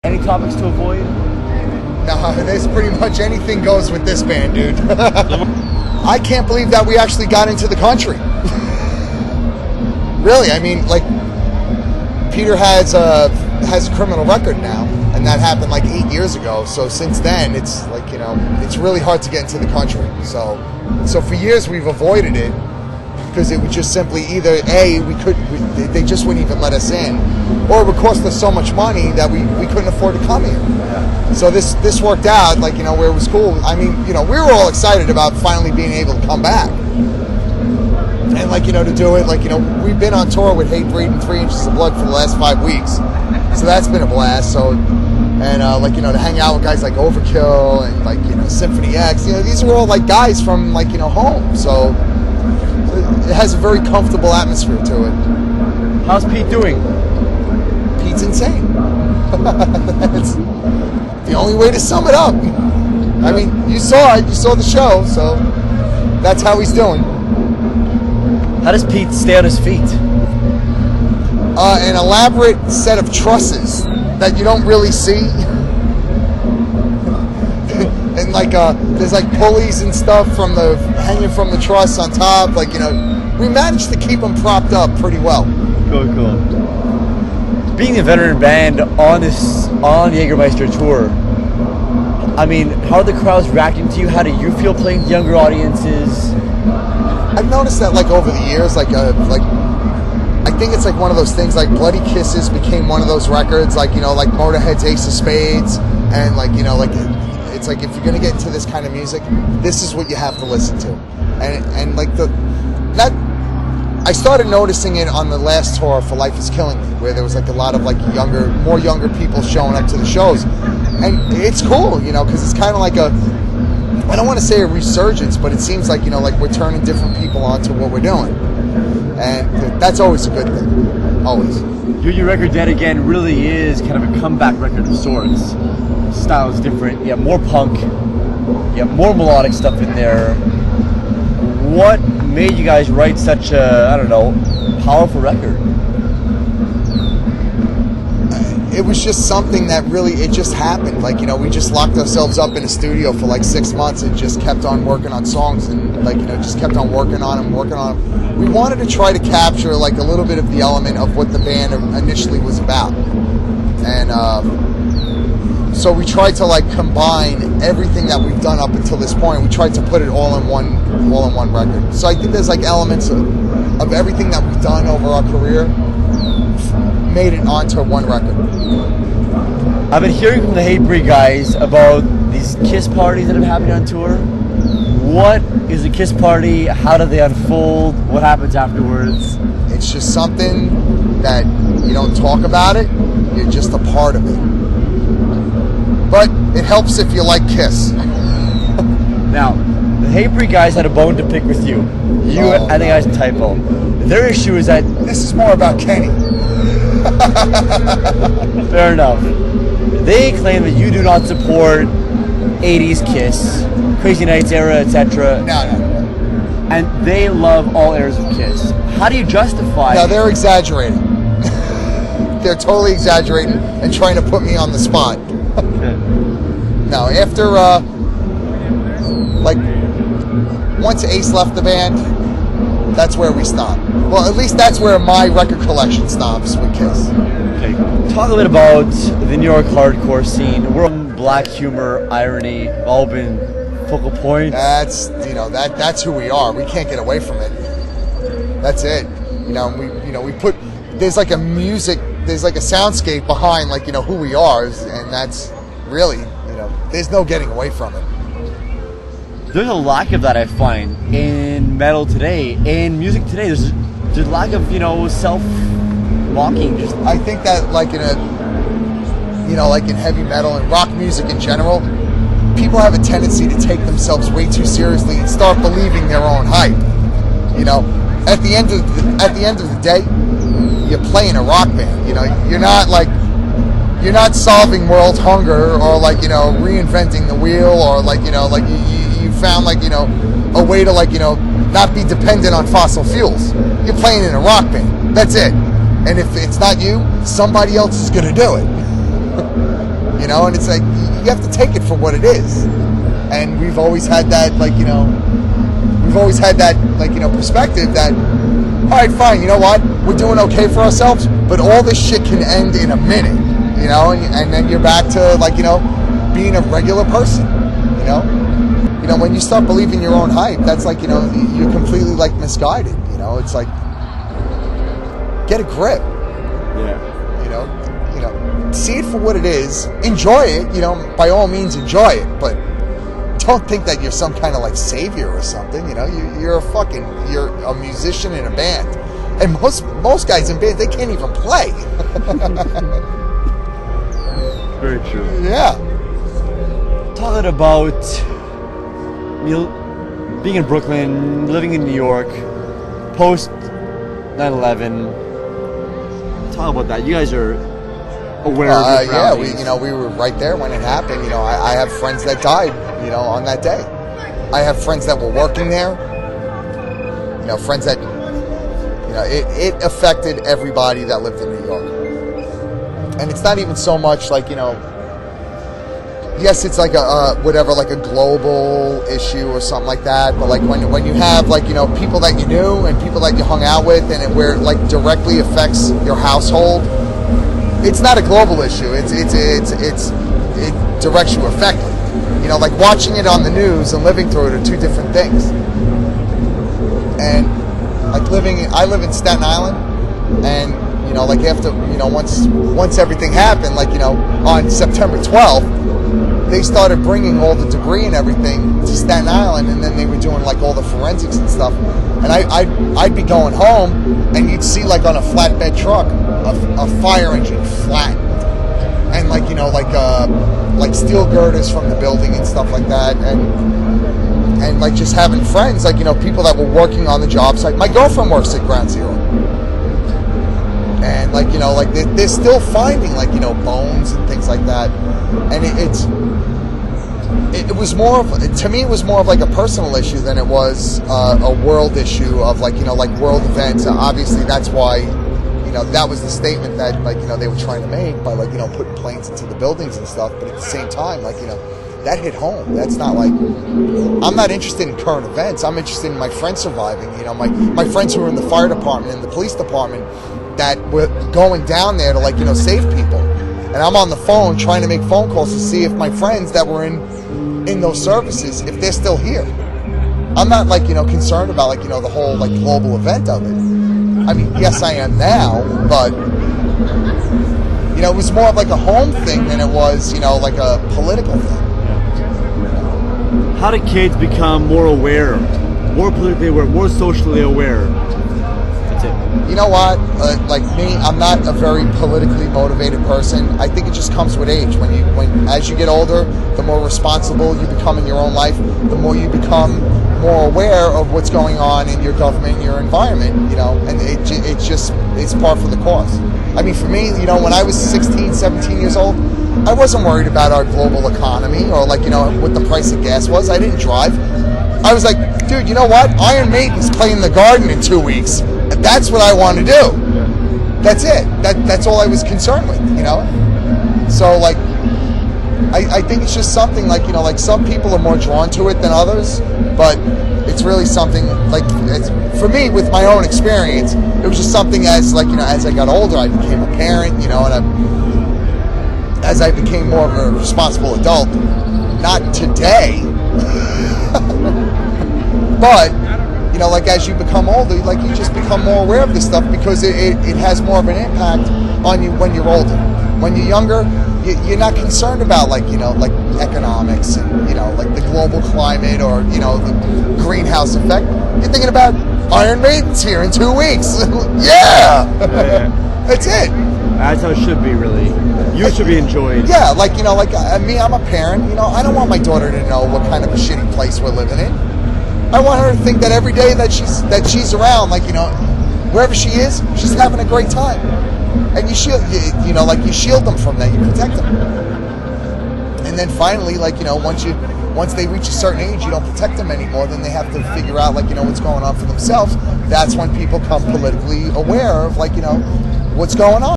Any topics to avoid? No, there's pretty much anything goes with this band, dude. I can't believe that we actually got into the country. Really, I mean, like, Peter has a criminal record now, and that happened like 8 years ago. So since then, it's like, you know, it's really hard to get into the country. So for years we've avoided it because it would just simply either they just wouldn't even let us in, or it would cost us so much money that we couldn't afford to come here. Yeah. So this worked out, like, you know, where it was cool. I mean, you know, we were all excited about finally being able to come back. And, like, you know, to do it, like, you know, we've been on tour with Hatebreed and 3 Inches of Blood for the last 5 weeks. So that's been a blast. So, and, like, you know, to hang out with guys like Overkill and, like, you know, Symphony X, you know, these are all, like, guys from, like, you know, home. So it has a very comfortable atmosphere to it. How's Pete doing? Pete's insane. That's the only way to sum it up. I mean, you saw it. You saw the show. So that's how he's doing. How does Pete stay on his feet? An elaborate set of trusses that you don't really see. And, like, there's, like, pulleys and stuff hanging from the truss on top. Like, you know, we managed to keep them propped up pretty well. Cool. Being a veteran band on the Jägermeister tour, I mean, how are the crowds reacting to you? How do you feel playing to younger audiences? I've noticed that, like, over the years, like I think it's like one of those things, like Bloody Kisses became one of those records, like, you know, like Motorhead's Ace of Spades, and, like, you know, like, it's like, if you're gonna get into this kind of music, this is what you have to listen to. And like, I started noticing it on the last tour for Life Is Killing Me, where there was, like, a lot of, like, more younger people showing up to the shows, and it's cool, you know, because it's kind of like I don't want to say a resurgence, but it seems like, you know, like, we're turning different people on to what we're doing. And that's always a good thing. Always. Your record, Dead Again, really is kind of a comeback record of sorts. Style is different. You have more punk. You have more melodic stuff in there. What made you guys write such a, I don't know, powerful record? It was just something that really, it just happened. Like, you know, we just locked ourselves up in a studio for like 6 months and just kept on working on songs, and, like, you know, just kept on working on them. We wanted to try to capture, like, a little bit of the element of what the band initially was about. And so we tried to, like, combine everything that we've done up until this point. We tried to put it all in one record. So I think there's, like, elements of everything that we've done over our career made it onto one record. I've been hearing from the Hatebreed guys about these Kiss parties that have happened on tour. What is a Kiss party? How do they unfold? What happens afterwards? It's just something that you don't talk about it. You're just a part of it. But it helps if you like Kiss. Now, the Hatebreed guys had a bone to pick with you. I think I was a typo. Their issue is that this is more about Kenny. Fair enough. They claim that you do not support 80s Kiss, Crazy Nights era, etc. No. And they love all eras of Kiss. How do you justify No, they're exaggerating. They're totally exaggerating and trying to put me on the spot. No, after, like, once Ace left the band, that's where we stopped. Well, at least that's where my record collection stops with Kiss. Okay. Talk a bit about the New York hardcore scene. We're on black humor, irony, all been focal points. That's, you know, that's who we are. We can't get away from it. That's it. You know, we put, there's like a soundscape behind, like, you know, who we are, and that's really, you know, there's no getting away from it. There's a lack of that, I find, in metal today, in music today. There's a lack of, you know, self-mocking. I think that, like, like in heavy metal and rock music in general, people have a tendency to take themselves way too seriously and start believing their own hype. You know, at the end of the day, you're playing a rock band. You know, you're not solving world hunger or, like, you know, reinventing the wheel, or, like, you know, like you found, like, you know, a way to, like, you know, not be dependent on fossil fuels. You're playing in a rock band. That's it. And if it's not you, somebody else is going to do it. you know, and it's like you have to take it for what it is. And we've always had that, perspective that, all right, fine, you know what, we're doing okay for ourselves, but all this shit can end in a minute, you know, and then you're back to, being a regular person, you know. You know, when you start believing your own hype, that's like, you're completely misguided, you know. It's like, get a grip. Yeah. You know, see it for what it is, enjoy it, by all means enjoy it, but don't think that you're some kind of savior or something, you know. You're a musician in a band, and most guys in bands, they can't even play. Very true. Yeah. Talking about being in Brooklyn, living in New York, post 9/11. Talk about that. You guys are aware of your surroundings. we were right there when it happened. You know, I have friends that died, on that day. I have friends that were working there. Friends that, it affected everybody that lived in New York. And it's not even so much yes, it's a global issue or something like that. But when you have people that you knew and people that you hung out with, and where it directly affects your household, it's not a global issue. It directs you affectly. Watching it on the news and living through it are two different things. And I live in Staten Island, and after once everything happened, on September 12th, they started bringing all the debris and everything to Staten Island, and then they were doing all the forensics and stuff. And I'd be going home, and you'd see on a flatbed truck a fire engine flattened, and steel girders from the building and stuff like that, and just having friends, people that were working on the job site. My girlfriend works at Ground Zero, and they're still finding bones and things like that, and it was more of, to me, it was more of a personal issue than it was a world issue of world events. Obviously, that's why that was the statement that they were trying to make by putting planes into the buildings and stuff. But at the same time, that hit home. That's not I'm not interested in current events. I'm interested in my friends surviving. My friends who were in the fire department and the police department that were going down there to save people. And I'm on the phone trying to make phone calls to see if my friends that were in those services, if they're still here. I'm not concerned about the whole global event of it. I mean, yes, I am now, but it was more of a home thing than it was a political thing. How do kids become more aware, more politically aware, more socially aware? That's it. You know what? Me, I'm not a very politically motivated person. I think it just comes with age. As you get older, the more responsible you become in your own life, the more you become more aware of what's going on in your government, your environment, and it's par for the course. I mean, for me, when I was 16, 17 years old, I wasn't worried about our global economy or what the price of gas was. I didn't drive. I was like, dude, you know what? Iron Maiden's playing the Garden in 2 weeks. That's what I want to do. That's it. That's all I was concerned with, So I think it's just something some people are more drawn to it than others, but it's really something for me, with my own experience, it was just something as as I got older, I became a parent, and as I became more of a responsible adult, not today, but as you become older, you just become more aware of this stuff because it has more of an impact on you when you're older. When you're younger, you're not concerned about economics and the global climate or the greenhouse effect. You're thinking about Iron Maiden's here in 2 weeks. Yeah, that's it. That's how it should be, really. You should be enjoyed. Yeah, me, I'm a parent. I don't want my daughter to know what kind of a shitty place we're living in. I want her to think that every day that she's around, wherever she is, she's having a great time. And you shield, you shield them from that, you protect them. And then finally, once they reach a certain age, you don't protect them anymore. Then they have to figure out, what's going on for themselves. That's when people come politically aware of, what's going on.